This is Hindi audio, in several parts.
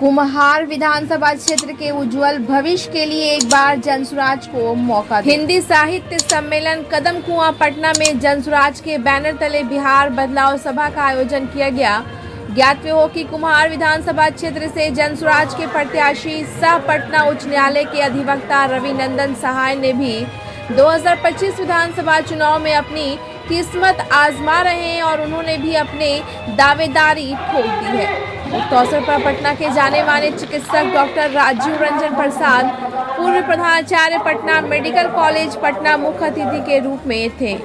कुम्हार विधानसभा क्षेत्र के उज्जवल भविष्य के लिए एक बार जनसुराज को मौका दें। हिंदी साहित्य सम्मेलन कदम कुआं पटना में जनसुराज के बैनर तले बिहार बदलाव सभा का आयोजन किया गया। ज्ञातव्य हो कि कुम्हार विधानसभा क्षेत्र से जनसुराज के प्रत्याशी सह पटना उच्च न्यायालय के अधिवक्ता रवि नंदन सहाय ने भी 2025 विधानसभा चुनाव में अपनी किस्मत आजमा रहे हैं और उन्होंने भी अपने दावेदारी ठोक दी है। उक्त अवसर पर पटना के जाने माने चिकित्सक डॉक्टर राजीव रंजन प्रसाद, पूर्व प्रधानाचार्य पटना मेडिकल कॉलेज पटना मुख्य अतिथि के रूप में थे।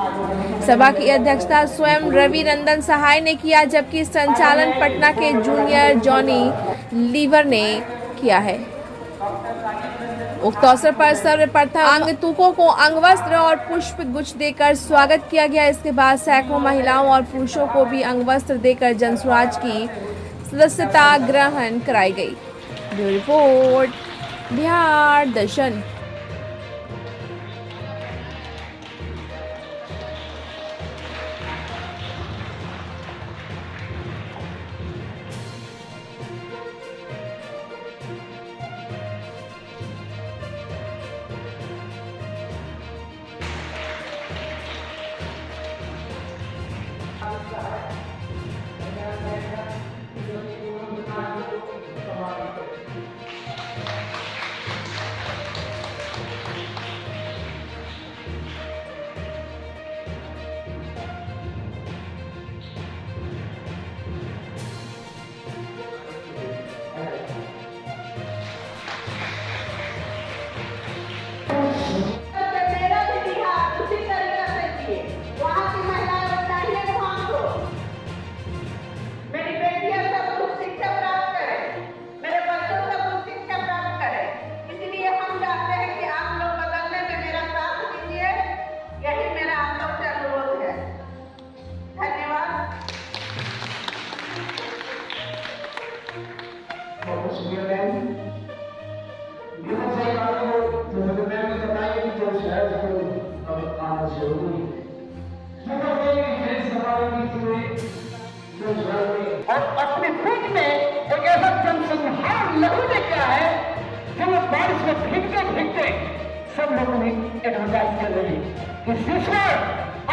सभा की अध्यक्षता स्वयं रवि नंदन सहाय ने किया, जबकि संचालन पटना के जूनियर जॉनी लीवर ने किया है। उक्त अवसर पर सर्वप्रथम आगंतुकों को अंगवस्त्र और पुष्प गुच्छ देकर स्वागत किया गया। इसके बाद सैकड़ों महिलाओं और पुरुषों को भी अंगवस्त्र देकर जनसुराज की सदस्यता ग्रहण कराई गई। ब्यूरो रिपोर्ट, बिहार दर्शन। और अपने पेट में एक ऐसा जनसंहार लहू लेके आया है जो वो बारिश में भीगते भीगते सब लोगों ने एडवर्टाइज कर रही है कि सिस्टर,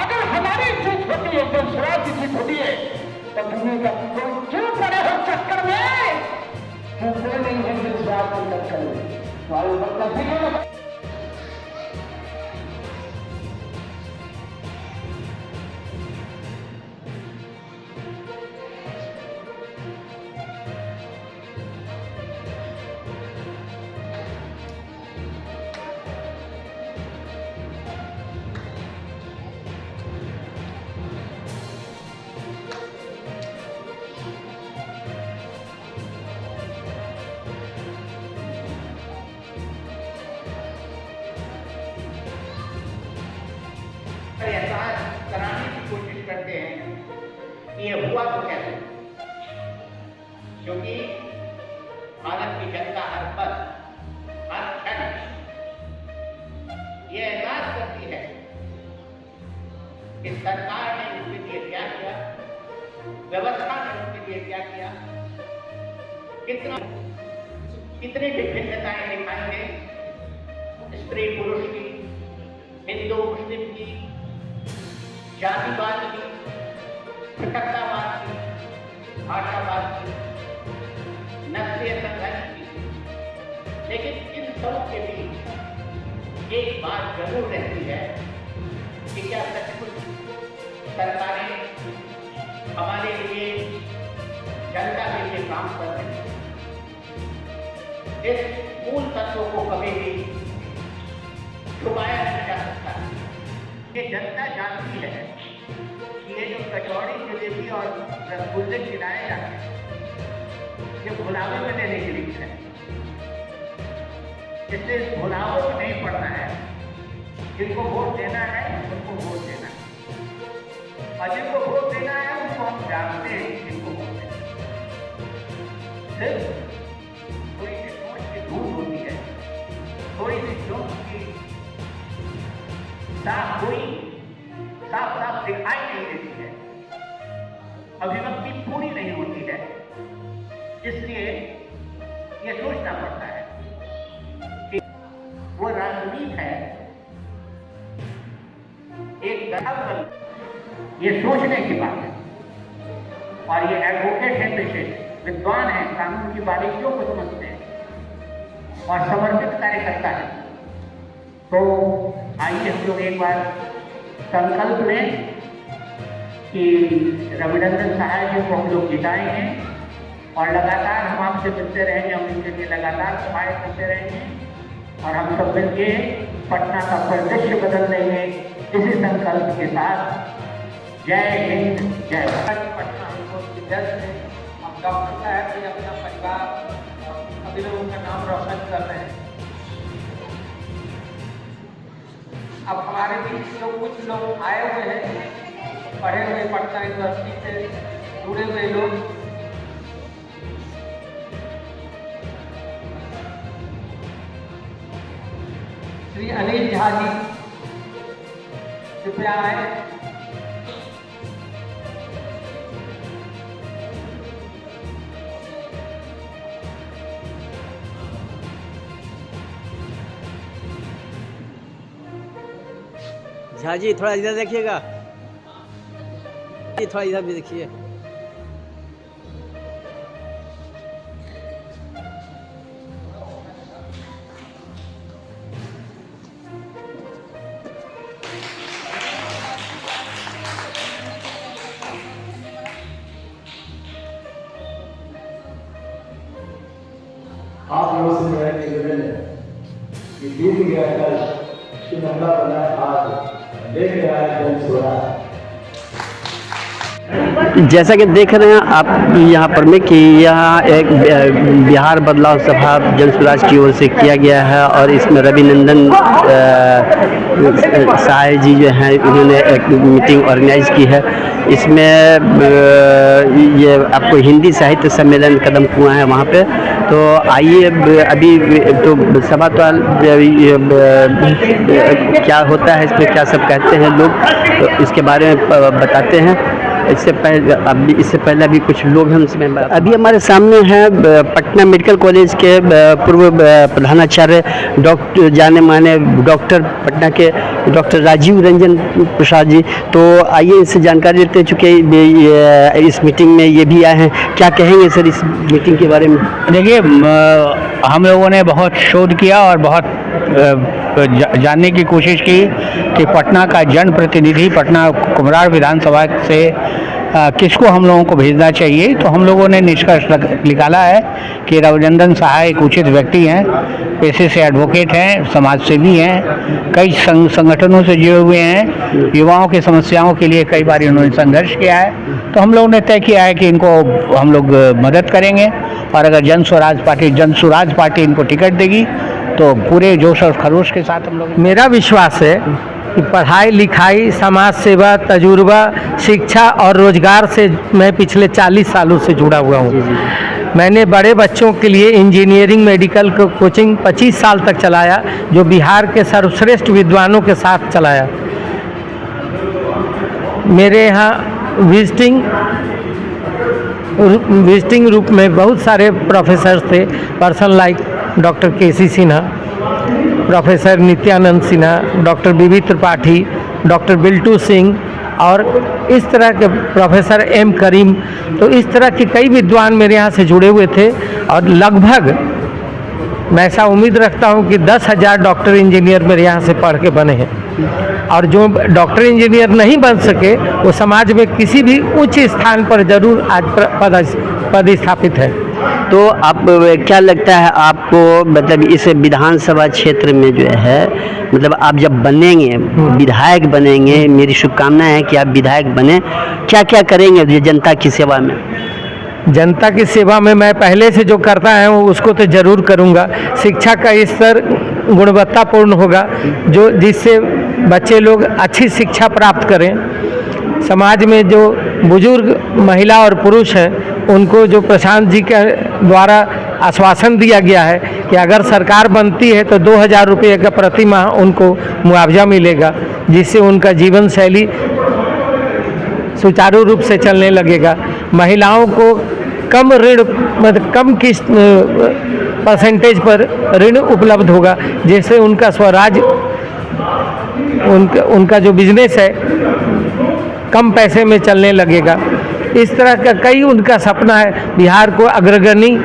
अगर हमारी जीत होती है, जनसुराज की जीत होती है, तो दुनिया का कोई क्यों पड़े हो चक्कर में, क्यों कोई नहीं है जनसुराज के चक्कर में। तो मतलब एहसास कराने की कोशिश करते हैं कि ये हुआ तो कैसे, क्योंकि भारत की जनता हर पल हर क्षण ये एहसास करती है कि सरकार ने उसके लिए क्या किया, व्यवस्था ने उसके लिए क्या किया, कितनी विभिन्नताएं दिखाई गई, स्त्री पुरुष की, हिंदू मुस्लिम की, जातिवाद की, पृथकतावाद की, भाषावाद की, नस्लीय संघर्ष की। लेकिन इन सब के बीच एक बात जरूर रहती है कि क्या सचमुच सरकारें हमारे लिए, जनता के लिए काम कर रही है। इस मूल तत्व को कभी भी छुपाया नहीं जा सकता। ये जनता जानती है कि ये जो कचौड़ी, जलेबी और रसगुल्ले खिलाए जाते हैं, ये भुलावे में देने के लिए है। इसलिए इस भुलावे में नहीं पड़ना है। जिनको वोट देना है उनको वोट देना है, और जिनको वोट देना है उनको हम जानते हैं जिनको वोट देना है। सिर्फ थोड़ी सी सोच की धूल होती है, थोड़ी सी सोच की साफ साफ दिखाई नहीं देती है, अभिव्यक्ति पूरी नहीं होती है। इसलिए अब ये सोचने की बात है। और ये एडवोकेट हैं, पेशे विद्वान हैं, कानून की बारीकियों को समझते हैं और समर्पित कार्यकर्ता है। तो आइए हम लोग एक बार संकल्प लें कि रविनंदन सहाय जी को हम लोग जिताएंगे और लगातार हम आपसे मिलते रहेंगे, हम इनके लिए लगातार सफाई करते रहेंगे और हम सब मिलके पटना का परिदृश्य बदल देंगे इसी संकल्प के साथ। जय हिंद, जय भारत। पटना हाईकोर्ट के जज हैं, हम डॉक्टर साहब भी अपना परिवार और सभी लोगों का नाम रोशन कर रहे हैं। अब हमारे बीच जो कुछ लोग आए हुए हैं, पढ़े हुए पटना यूनिवर्सिटी से जुड़े हुए लोग, श्री अनिल झा जी कृपया आए। झा जी थोड़ा इधर देखिएगा, थोड़ा इधर भी देखिए। आप लोगों से मेरा निवेदन है कि बीत गया कल सुनहरा बनाए आज लेके आए जन स्वराज। जैसा कि देख रहे हैं आप यहाँ पर में कि यहाँ एक बिहार बदलाव सभा जन स्वराज की ओर से किया गया है और इसमें रविनंदन सहाय जी जो हैं उन्होंने एक मीटिंग ऑर्गेनाइज की है। इसमें ये आपको हिंदी साहित्य सम्मेलन कदम कुआं है वहाँ पे। तो आइए अभी तो सभा तो क्या होता है, इसमें क्या सब कहते हैं लोग, तो इसके बारे में बताते हैं। इससे पहले अभी कुछ लोग हैं उनसे अभी हमारे सामने हैं पटना मेडिकल कॉलेज के पूर्व प्रधानाचार्य डॉक्टर जाने माने डॉक्टर पटना के डॉक्टर राजीव रंजन प्रसाद जी। तो आइए इससे जानकारी लेते हैं, चूँकि इस मीटिंग में ये भी आए हैं। क्या कहेंगे सर इस मीटिंग के बारे में? देखिए, हम लोगों ने बहुत शोध किया और बहुत जानने की कोशिश की कि पटना का जनप्रतिनिधि पटना कुम्हरार विधानसभा से किसको हम लोगों को भेजना चाहिए। तो हम लोगों ने निष्कर्ष निकाला है कि रविनंदन सहाय एक उचित व्यक्ति हैं, पेशे से एडवोकेट हैं, समाजसेवी हैं, कई संगठनों से जुड़े हुए हैं, युवाओं की समस्याओं के लिए कई बार इन्होंने संघर्ष किया है। तो हम लोगों ने तय किया है कि इनको हम लोग मदद करेंगे और अगर जन स्वराज पार्टी इनको टिकट देगी तो पूरे जोश और खरोश के साथ हम लोग। मेरा विश्वास है कि पढ़ाई लिखाई, समाज सेवा, तजुर्बा, शिक्षा और रोजगार से मैं पिछले 40 सालों से जुड़ा हुआ हूँ। मैंने बड़े बच्चों के लिए इंजीनियरिंग मेडिकल को कोचिंग 25 साल तक चलाया, जो बिहार के सर्वश्रेष्ठ विद्वानों के साथ चलाया। मेरे यहाँ विजिटिंग रूप में बहुत सारे प्रोफेसर थे, person like doctor K C. Sinha, professor Nityanand Sinha, doctor B B Tripathi, doctor Biltu Singh और इस तरह के प्रोफेसर एम करीम। तो इस तरह के कई विद्वान मेरे यहाँ से जुड़े हुए थे और लगभग मैं ऐसा उम्मीद रखता हूँ कि 10,000 डॉक्टर इंजीनियर मेरे यहाँ से पढ़ के बने हैं। और जो डॉक्टर इंजीनियर नहीं बन सके वो समाज में किसी भी उच्च स्थान पर जरूर आज पदस्थापित है। तो आप क्या लगता है आपको, मतलब इस विधानसभा क्षेत्र में जो है, मतलब आप जब बनेंगे विधायक बनेंगे, मेरी शुभकामनाएं हैं कि आप विधायक बने, क्या क्या करेंगे जनता की सेवा में? जनता की सेवा में मैं पहले से जो करता है उसको तो ज़रूर करूँगा। शिक्षा का स्तर गुणवत्तापूर्ण होगा, जो जिससे बच्चे लोग अच्छी शिक्षा प्राप्त करें। समाज में जो बुजुर्ग महिला और पुरुष हैं उनको जो प्रशांत जी के द्वारा आश्वासन दिया गया है कि अगर सरकार बनती है तो 2,000 रुपये का प्रति माह उनको मुआवजा मिलेगा, जिससे उनका जीवन शैली सुचारू रूप से चलने लगेगा। महिलाओं को कम ऋण, मतलब कम किस्त परसेंटेज पर ऋण उपलब्ध होगा, जिससे उनका स्वराज, उनका जो बिजनेस है कम पैसे में चलने लगेगा। इस तरह का कई उनका सपना है, बिहार को अग्रगणी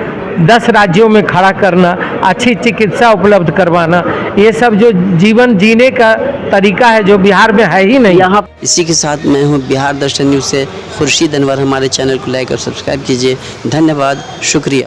10 राज्यों में खड़ा करना, अच्छी चिकित्सा उपलब्ध करवाना, ये सब जो जीवन जीने का तरीका है जो बिहार में है ही नहीं। यहाँ इसी के साथ मैं हूँ बिहार दर्शन न्यूज़ से खुर्शीद अनवर। हमारे चैनल को लाइक और सब्सक्राइब कीजिए। धन्यवाद, शुक्रिया।